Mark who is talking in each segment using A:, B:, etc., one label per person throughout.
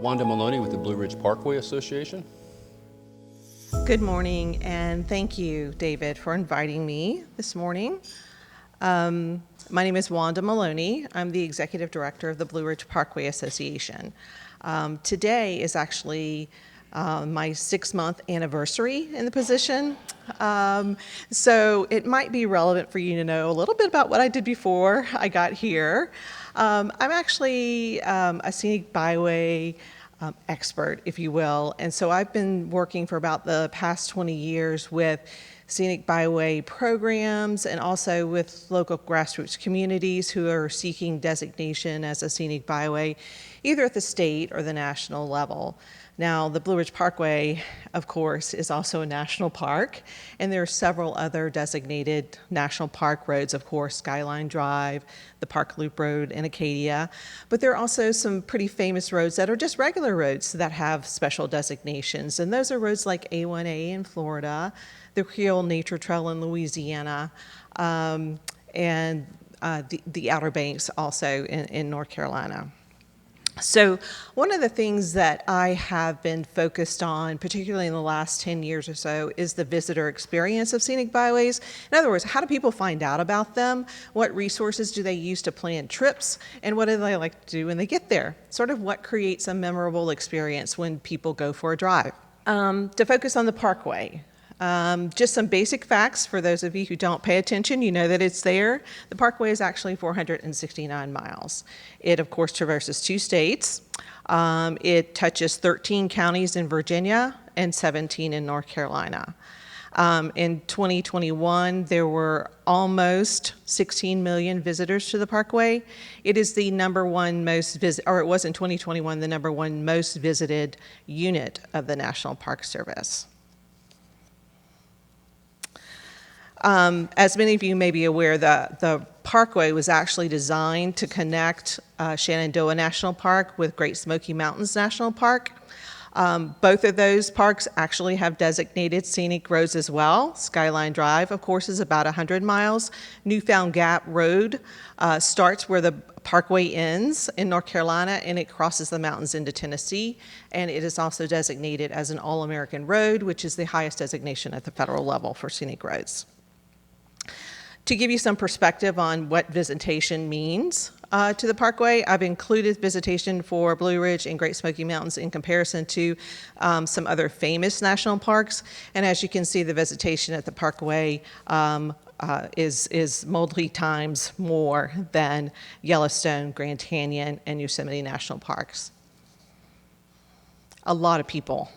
A: Wanda Maloney with the Blue Ridge Parkway Association.
B: Good morning, and thank you, David, for inviting me this morning. My name is Wanda Maloney. I'm the Executive Director of the Blue Ridge Parkway Association. Today is actually my 6-month anniversary in the position. So it might be relevant for you to know a little bit about what I did before I got here. I'm actually a scenic byway expert, if you will, and so I've been working for about the past 20 years with scenic byway programs and also with local grassroots communities who are seeking designation as a scenic byway, either at the state or the national level. Now, the Blue Ridge Parkway, of course, is also a national park, and there are several other designated national park roads, of course, Skyline Drive, the Park Loop Road in Acadia, but there are also some pretty famous roads that are just regular roads that have special designations, and those are roads like A1A in Florida, the Creole Nature Trail in Louisiana, and the Outer Banks also in North Carolina. So one of the things that I have been focused on, particularly in the last 10 years or so, is the visitor experience of scenic byways. In other words, how do people find out about them? What resources do they use to plan trips? And what do they like to do when they get there? Sort of what creates a memorable experience when people go for a drive. To focus on the Parkway. Just some basic facts for those of you who don't pay attention, you know that it's there. The Parkway is actually 469 miles. It, of course, traverses 2 states. It touches 13 counties in Virginia and 17 in North Carolina. In 2021, there were almost 16 million visitors to the Parkway. It is the number one most or it was in 2021, the number one most visited unit of the National Park Service. As many of you may be aware, the Parkway was actually designed to connect Shenandoah National Park with Great Smoky Mountains National Park. Both of those parks actually have designated scenic roads as well. Skyline Drive, of course, is about 100 miles. Newfound Gap Road starts where the Parkway ends in North Carolina, and it crosses the mountains into Tennessee. And it is also designated as an All-American Road, which is the highest designation at the federal level for scenic roads. To give you some perspective on what visitation means to the Parkway, I've included visitation for Blue Ridge and Great Smoky Mountains in comparison to some other famous national parks. And as you can see, the visitation at the Parkway is multiple times more than Yellowstone, Grand Canyon, and Yosemite National Parks. A lot of people.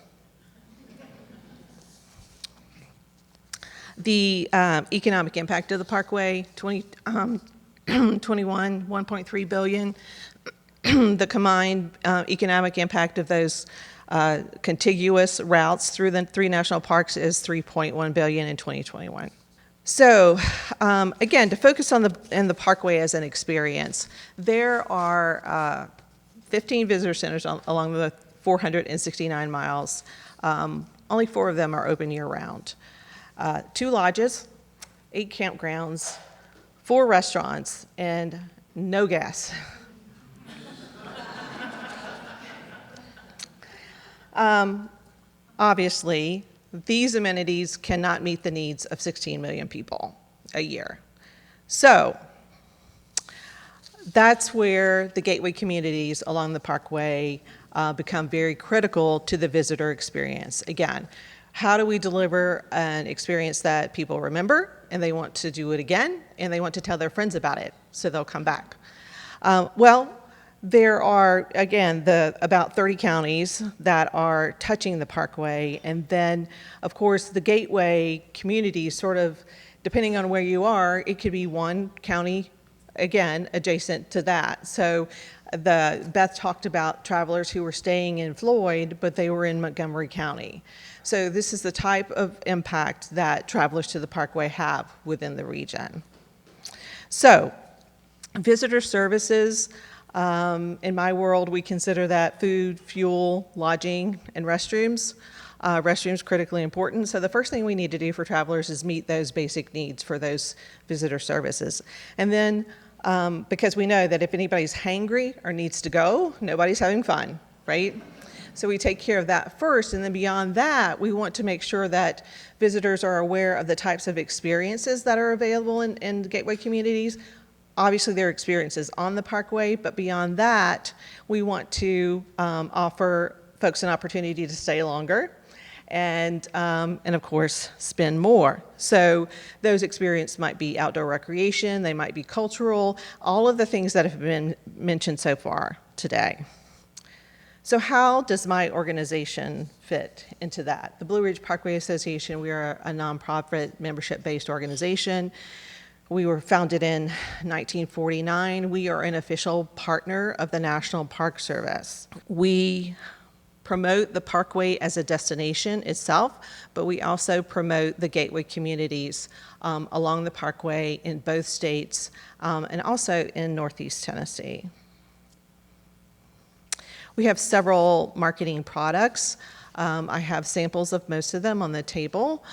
B: The economic impact of the Parkway, 21, 1.3 billion. The combined economic impact of those contiguous routes through the 3 national parks is 3.1 billion in 2021. So again, to focus on the Parkway as an experience, there are 15 visitor centers along the 469 miles. Only 4 of them are open year-round. 2 lodges, 8 campgrounds, 4 restaurants, and no gas. Obviously, these amenities cannot meet the needs of 16 million people a year. So that's where the gateway communities along the Parkway become very critical to the visitor experience. Again, how do we deliver an experience that people remember and they want to do it again and they want to tell their friends about it so they'll come back? Well, there are, again, about 30 counties that are touching the Parkway, and then, of course, the gateway community sort of, depending on where you are, it could be one county, again, adjacent to that. So Beth talked about travelers who were staying in Floyd, but they were in Montgomery County. So this is the type of impact that travelers to the Parkway have within the region. So visitor services, in my world, we consider that food, fuel, lodging, and restrooms. Restrooms critically important. So the first thing we need to do for travelers is meet those basic needs for those visitor services. And then because we know that if anybody's hangry or needs to go, nobody's having fun. right? So we take care of that first, and then beyond that, we want to make sure that visitors are aware of the types of experiences that are available in gateway communities. Obviously, there are experiences on the Parkway, but beyond that, we want to offer folks an opportunity to stay longer and of course, spend more. So those experiences might be outdoor recreation, they might be cultural, all of the things that have been mentioned so far today. So how does my organization fit into that? The Blue Ridge Parkway Association, we are a nonprofit membership-based organization. We were founded in 1949. We are an official partner of the National Park Service. We promote the Parkway as a destination itself, but we also promote the gateway communities along the Parkway in both states and also in Northeast Tennessee. We have several marketing products. I have samples of most of them on the table.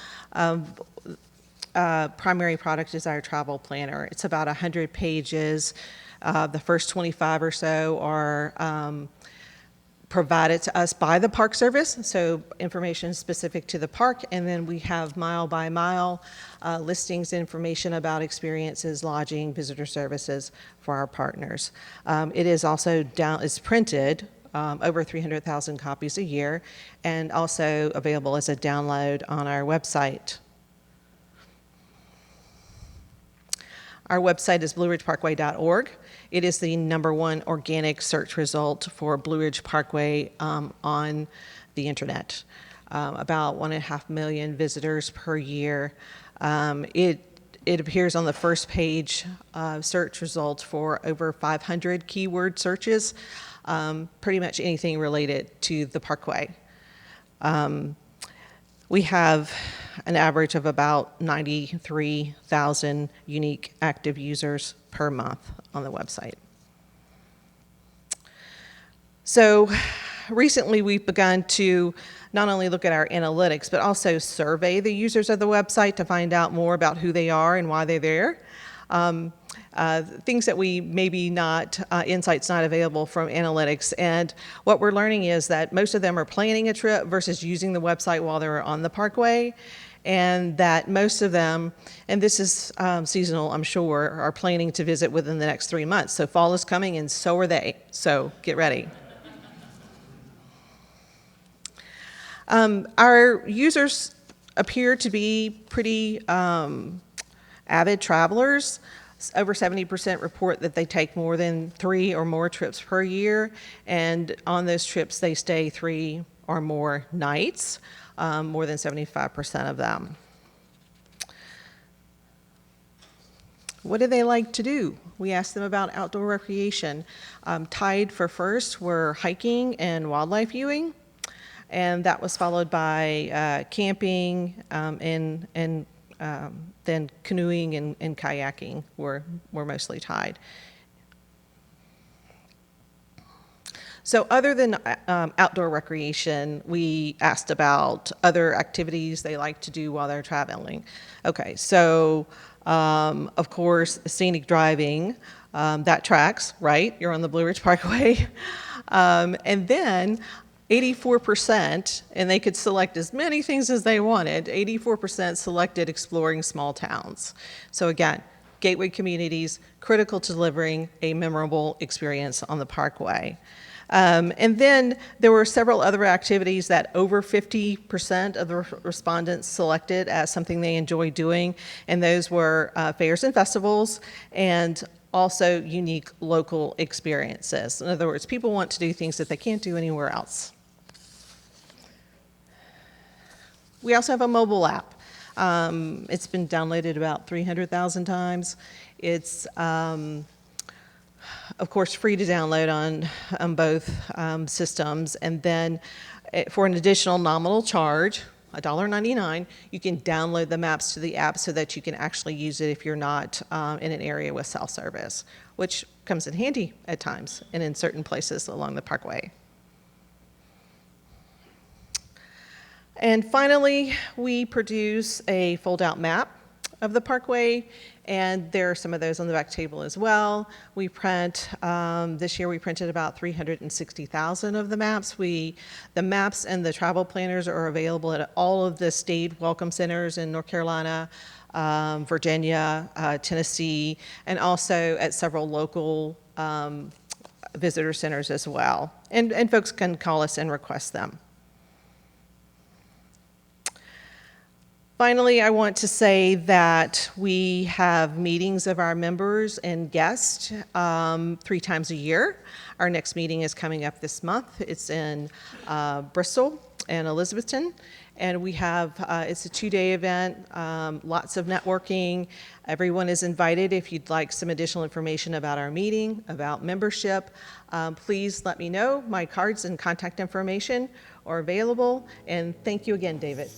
B: Primary product is our travel planner. It's about 100 pages. The first 25 or so are provided to us by the Park Service, so information specific to the park, and then we have mile by mile listings, information about experiences, lodging, visitor services for our partners. It is also it's printed over 300,000 copies a year, and also available as a download on our website. Our website is blueridgeparkway.org. It is the #1 organic search result for Blue Ridge Parkway on the internet. About 1.5 million visitors per year. It appears on the first page search results for over 500 keyword searches, pretty much anything related to the Parkway. We have an average of about 93,000 unique active users per month on the website. So recently we've begun to not only look at our analytics, but also survey the users of the website to find out more about who they are and why they're there. Things that we maybe not, insights not available from analytics. And what we're learning is that most of them are planning a trip versus using the website while they're on the Parkway. And that most of them, and this is seasonal, I'm sure, are planning to visit within the next 3 months. So fall is coming and so are they. So get ready. Our users appear to be pretty avid travelers. Over 70% report that they take more than 3 or more trips per year, and on those trips they stay 3 or more nights, more than 75% of them. What do they like to do? We asked them about outdoor recreation. Tied for first were hiking and wildlife viewing, and that was followed by camping and then canoeing and kayaking were mostly tied. So other than outdoor recreation, we asked about other activities they like to do while they're traveling. Okay, so of course, scenic driving, that tracks, right? You're on the Blue Ridge Parkway. And then 84%, and they could select as many things as they wanted, 84% selected exploring small towns. So again, gateway communities, critical to delivering a memorable experience on the Parkway. And then there were several other activities that over 50% of the respondents selected as something they enjoy doing, and those were fairs and festivals and also unique local experiences. In other words, people want to do things that they can't do anywhere else. We also have a mobile app. It's been downloaded about 300,000 times. It's, of course, free to download on both systems. And then for an additional nominal charge, $1.99, you can download the maps to the app so that you can actually use it if you're not in an area with cell service, which comes in handy at times and in certain places along the Parkway. And finally, we produce a fold-out map of the Parkway, and there are some of those on the back table as well. We print, this year we printed about 360,000 of the maps. The maps and the travel planners are available at all of the state welcome centers in North Carolina, Virginia, Tennessee, and also at several local visitor centers as well. And folks can call us and request them. Finally, I want to say that we have meetings of our members and guests 3 times a year. Our next meeting is coming up this month. It's in Bristol and Elizabethton. And we have, it's a 2-day event, lots of networking. Everyone is invited. If you'd like some additional information about our meeting, about membership, please let me know. My cards and contact information are available. And thank you again, David.